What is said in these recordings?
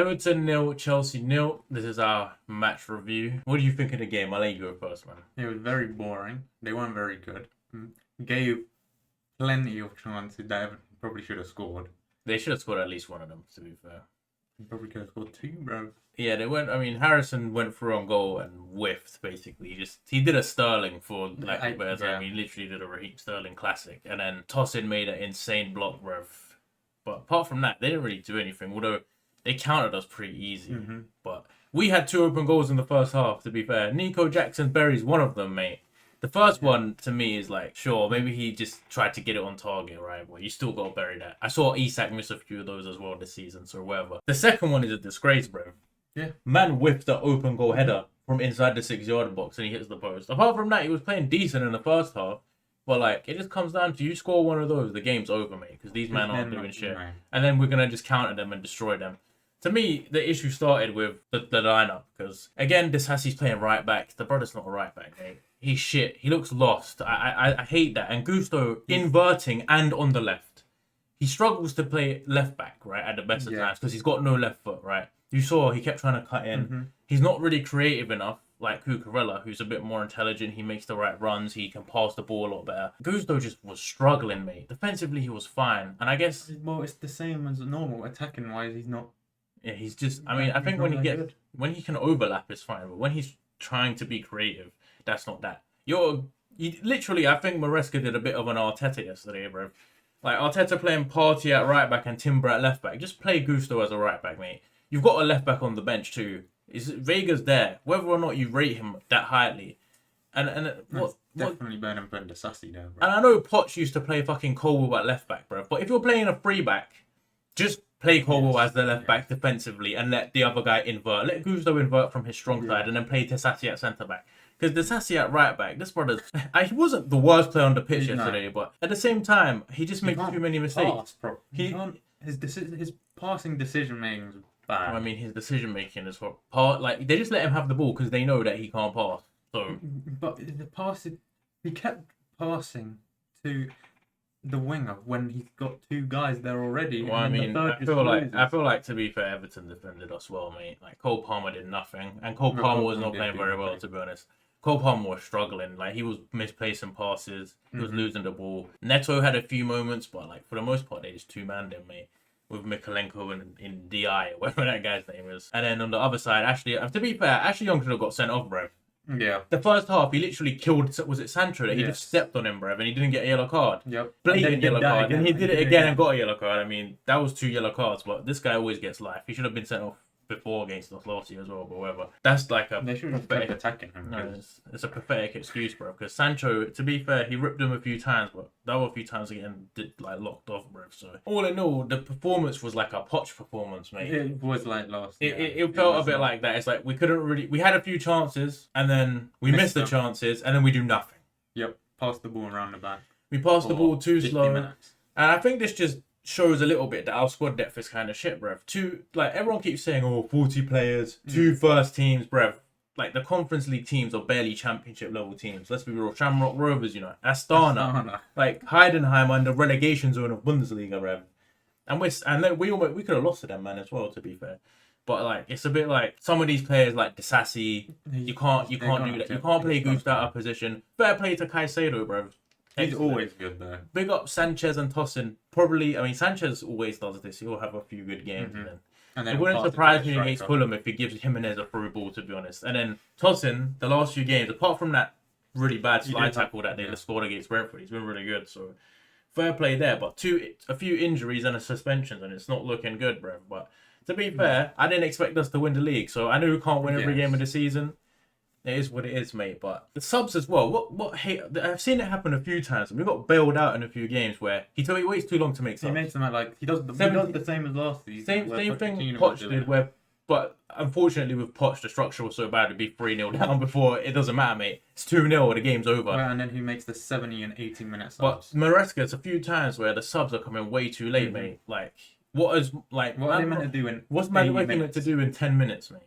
Everton 0, Chelsea 0. This is our match review. What do you think of the game? I'll let you go first, man. It was very boring. They weren't very good. Gave plenty of chances that Everton probably should have scored. They should have scored at least one of them, to be fair. They probably could have scored 2, bro. Yeah, they went. I mean, Harrison went through on goal and whiffed, basically. He did a Sterling for lack of a better term. He literally did a Raheem Sterling classic. And then Tosin made an insane block, bro. But apart from that, they didn't really do anything, although they countered us pretty easy. But we had 2 open goals in the first half, to be fair. Nico Jackson buries one of them, mate. The first one, to me, is like, sure, maybe he just tried to get it on target, right? But you still got to bury that. I saw Isak miss a few of those as well this season, so whatever. The second one is a disgrace, bro. Yeah. Man whiffed the open goal header from inside the 6-yard box and he hits the post. Apart from that, he was playing decent in the first half. But, like, it just comes down to you score one of those, the game's over, mate. Because these men aren't doing shit. Right. And then we're going to just counter them and destroy them. To me, the issue started with the lineup. Because, again, Disasi's playing right back. The brother's not a right back, mate. He's shit. He looks lost. I hate that. And Gusto inverting and on the left. He struggles to play left back, right, at the best of times. Because he's got no left foot, right? You saw he kept trying to cut in. He's not really creative enough. Like Cucurella, who's a bit more intelligent. He makes the right runs. He can pass the ball a lot better. Gusto just was struggling, mate. Defensively, he was fine. And I guess... Well, it's the same as normal. Attacking-wise, he's not... Yeah, he's just... I mean, I think when he can overlap, it's fine. But when he's trying to be creative, that's not that. Literally, I think Maresca did a bit of an Arteta yesterday, bro. Like, Arteta playing Partey at right back and Timber at left back. Just play Gusto as a right back, mate. You've got a left back on the bench, too. Vega's there, whether or not you rate him that highly, and what definitely better than Disasi there, bro. And I know Poch used to play fucking Colwell at left back, bro. But if you're playing a free back, just play Colwell as the left back defensively and let the other guy invert. Let Gusto invert from his strong side and then play Disasi at centre back. Because Disasi at right back, this brother's... he wasn't the worst player on the pitch yesterday, but at the same time, he just makes too many mistakes. His passing decision making is bad. I mean, his decision making is like they just let him have the ball because they know that he can't pass. So, but the passing, he kept passing to the winger when he's got 2 guys there already. Well, I mean, I feel like to be fair, Everton defended us well, mate. Like Cole Palmer did nothing, and Cole Palmer was not playing very well, to be honest. Cole Palmer was struggling. Like, he was misplacing passes. He was losing the ball. Neto had a few moments, but like for the most part, they just 2-manned him, mate. With Mikalenko and in DI, whatever that guy's name is. And then on the other side, to be fair, Ashley Young should have got sent off, bro. Yeah. The first half, he literally killed, was it Sancho that he just stepped on him, bro, and he didn't get a yellow card. Yep. Blatant yellow card. And he did it again and got a yellow card. I mean, that was 2 yellow cards, but this guy always gets life. He should have been sent off before against us last year as well, but whatever. That's like a... They should have kept attacking him. No, it's a pathetic excuse, bro. Because Sancho, to be fair, he ripped him a few times, but the other few times again did like locked off, bro. So all in all, the performance was like a Poch performance, mate. It was like last year. It felt a bit like that. It's like we couldn't really... We had a few chances, and then we missed the chances, and then we do nothing. Yep, pass the ball around the back. We passed the ball too slow. Minutes. And I think this just shows a little bit that our squad depth is kind of shit, bruv. Everyone keeps saying, 40 players, 2 first teams, bruv. Like, the Conference League teams are barely championship level teams. Let's be real. Shamrock Rovers, Astana. Like, Heidenheim are in the relegation zone of Bundesliga, bruv. And we could have lost to them, man, as well, to be fair. But, like, it's a bit like some of these players, like Disasi, you can't do that. You can't play Gusto out of position. Fair play to Caicedo, bruv. He's always good though. Big up Sanchez and Tosin. Probably, I mean, Sanchez always does this. He'll have a few good games. And then it wouldn't surprise me against Fulham if he gives Jimenez a through ball, to be honest. And then Tosin, the last few games, apart from that really bad slide tackle that they scored against Brentford, he's been really good. So fair play there. But a few injuries and a suspension, and it's not looking good, bro. But to be fair, I didn't expect us to win the league. So I know we can't win every game of the season. It is what it is, mate. But the subs as well. I've seen it happen a few times. We got bailed out in a few games where he waits too long to make subs. He makes them like he does the same as last season. Same thing Poch did. But unfortunately with Poch, the structure was so bad it'd be 3-0 down before. It doesn't matter, mate. It's 2-0. The game's over. And then he makes the 70 and 80 minute subs. But Maresca, it's a few times where the subs are coming way too late, mate. Like what are they meant to do what's Madueke meant to do in 10 minutes, mate?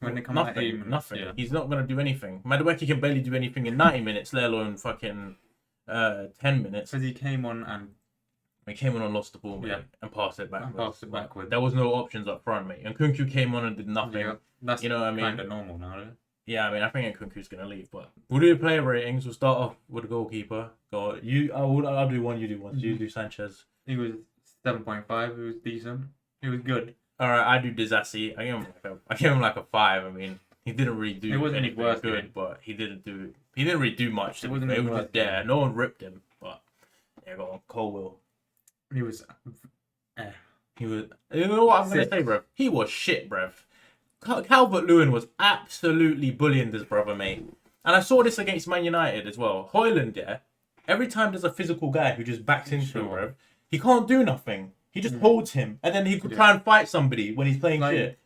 When they come nothing. He's not going to do anything. Madueke can barely do anything in 90 minutes, let alone fucking 10 minutes. Because he came on and He came on and lost the ball, mate, Yeah. and passed it backwards. And passed it backwards. There was no options up front, mate. And Kunku came on and did nothing. Yeah, that's You know what I mean? kind of normal now, isn't it? Yeah, I mean, I think Nkunku's gonna leave, but we'll do player ratings. We'll start off with the goalkeeper. Go on. I'll do one. You do one. So you do Sanchez. He was 7.5. It was decent. It was good. All right, I do Disassi. I give him like a 5. I mean, he didn't really do anything worst good, game. but he didn't really do much. It was worst just there. No one ripped him, but yeah, go on. Colwill. He was. He was. You know what I'm gonna say, bruv? He was shit, bruv. Calvert-Lewin was absolutely bullying this brother, mate. And I saw this against Man United as well. Højlund, yeah. Every time there's a physical guy who just backs into him, bruv, he can't do nothing. He just holds him, and then he could try and fight somebody when he's playing shit.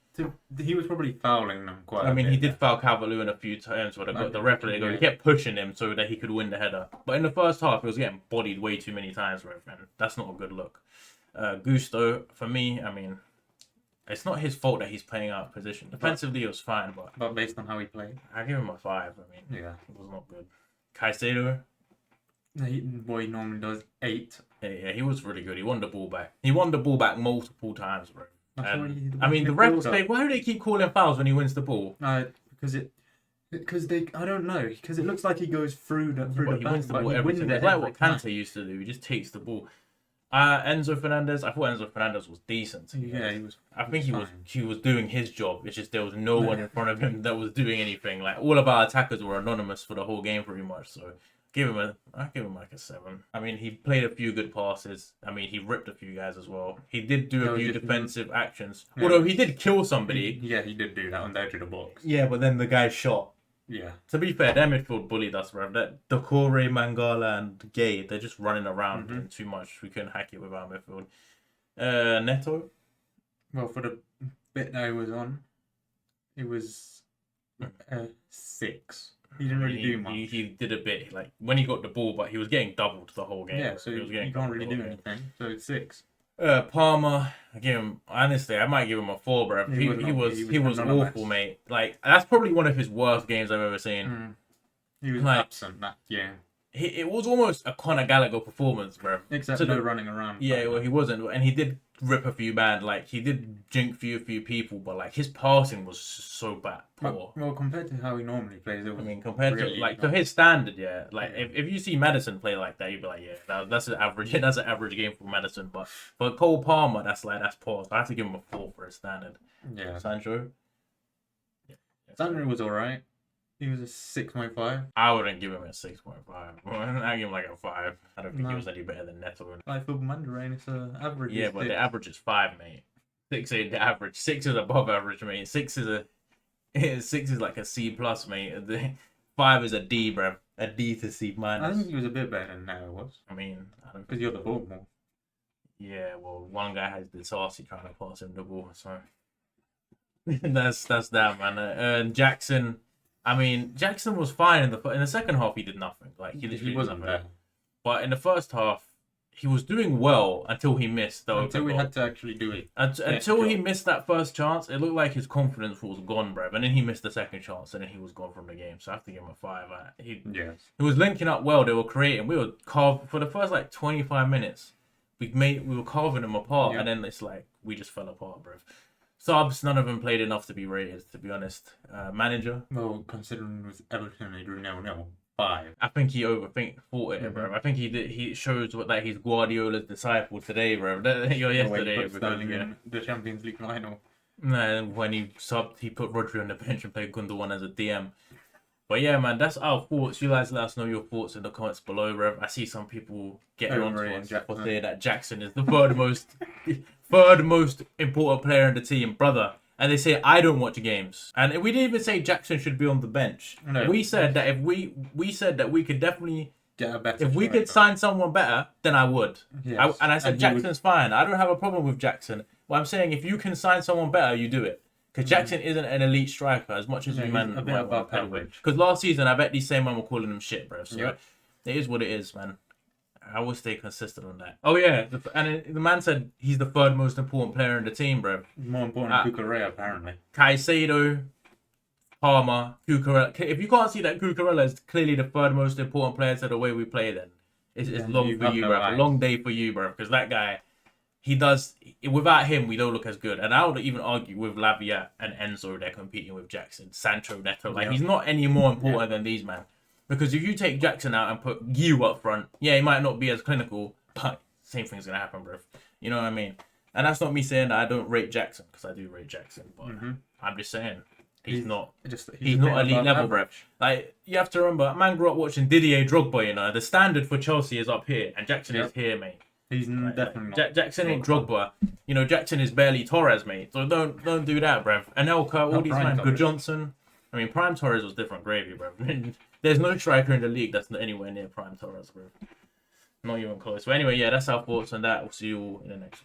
He was probably fouling them quite. I mean, he did foul Calvert-Lewin a few times, but the ref let it go. He kept pushing him so that he could win the header. But in the first half, he was getting bodied way too many times, bruv, and that's not a good look. Gusto, for me, I mean, it's not his fault that he's playing out of position. Defensively, it was fine, but based on how he played, I give him a 5. I mean, yeah, it was not good. Caicedo, he normally does 8. yeah, he was really good. He won the ball back. He won the ball back multiple times, bro. And, I mean, the refs, why do they keep calling fouls when he wins the ball? Because they, I don't know, because it looks like he goes through the back. He wins the ball every time. It's like what Kante used to do. He just takes the ball. Enzo Fernandez. I thought Enzo Fernandez was decent. Yeah, he was. I think he was doing his job. It's just there was no one in front of him that was doing anything. Like all of our attackers were anonymous for the whole game, pretty much. So I give him like a 7. I mean, he played a few good passes. I mean, he ripped a few guys as well. He did do a few defensive actions. Yeah. Although he did kill somebody. He did do that on the edge of the box. Yeah, but then the guy shot. Yeah. To be fair, their midfield bullied us, bro. That Decore, Mangala, and Gay, they're just running around doing too much. We couldn't hack it with our midfield. Neto. Well, for the bit that I was on, it was 6. He didn't really do much. He did a bit, like when he got the ball, but he was getting doubled the whole game. Yeah, so he can't really do anything. So it's 6. Palmer, again, honestly, I might give him a 4, bro. He was awful, mate. Like that's probably one of his worst games I've ever seen. He was absent that game. It was almost a Conor Gallagher performance, bro. Except no running around. Yeah, well, he wasn't, and he did rip a few bad. Like he did jink a few people, but like his passing was so bad, poor. Well, compared to how he normally plays, it was. I mean, compared to his standard, yeah. Like if you see Maddison play like that, you'd be like, yeah, that's an average. That's an average game for Maddison. But for Cole Palmer, that's poor. So I have to give him a 4 for his standard. Yeah. Sancho. Yeah. Sancho was alright. He was a 6.5. I wouldn't give him a 6.5. I give him like a 5. I don't think he was any better than Neto. Like for Mandarin, it's an average. Yeah, but the average is 5, mate. 6 ain't the average. 6 is above average, mate. 6 is like a C plus, mate. 5 is a D, bruv. A D to C minus. I think he was a bit better than Neto was. I mean, I don't. Because you're the ball more. Yeah, well, one guy has the saucy trying to pass him the ball, so that's that, man. And Jackson. I mean, Jackson was fine in the second half. He did nothing. Like he wasn't there. But in the first half, he was doing well until he missed. Until we had to actually do it. Until he missed that first chance, it looked like his confidence was gone, bruv. And then he missed the second chance, and then he was gone from the game. So I have to give him a 5. He was linking up well. They were creating. We were carved for the first like 25 minutes. We were carving them apart, and then it's like we just fell apart, bruv. Subs, none of them played enough to be rated, to be honest. Manager. Well, considering with Everton, they drew 0-0. 5. I think he thought it, bro. I think he shows that he's Guardiola's disciple today, bro. Yesterday, the Champions League final. No, when he subbed, he put Rodri on the bench and played Gundogan as a DM. But yeah, man, that's our thoughts. You guys let us know your thoughts in the comments below, bro. I see some people getting on to us for saying that Jackson is the third most important player in the team, brother. And they say I don't watch games, and we didn't even say Jackson should be on the bench. No. We said that if we could definitely get a better. If we could sign someone better, then I would. Yes. I said Jackson's fine. I don't have a problem with Jackson. What I'm saying, if you can sign someone better, you do it. Because Jackson isn't an elite striker as much as we man. A bit above average. Because last season, I bet these same men were calling him shit, bro. So it is what it is, man. I will stay consistent on that. Oh yeah, and the man said he's the third most important player in the team, bro. More important than Cucurella, apparently. Caicedo, Palmer, Cucurella. If you can't see that Cucurella is clearly the third most important player to the way we play, then It's long you for have you, no bro. A eyes. long day for you, bro. Because that guy, he does. Without him, we don't look as good. And I would even argue with Lavia and Enzo, they're competing with Jackson, Sancho, Neto. Like Yeah. he's not any more important than these man. Because if you take Jackson out and put you up front, yeah, he might not be as clinical, but same thing's gonna happen, bro. You know what I mean? And that's not me saying that I don't rate Jackson, because I do rate Jackson, but I'm just saying he's not a not bit elite above level, bro. average. Like you have to remember, man grew up watching Didier Drogba. You know, the standard for Chelsea is up here, and Jackson is here, mate. He's Right, definitely like, not. Jackson ain't Drogba. You know, Jackson is barely Torres, mate. So don't do that, bruv. Anelka, all Not these Brian men, Torres. Good Johnson. I mean, Prime Torres was different gravy, bruv. There's no striker in the league that's anywhere near Prime Torres, bruv. Not even close. But anyway, yeah, that's our thoughts on that. We'll see you all in the next one.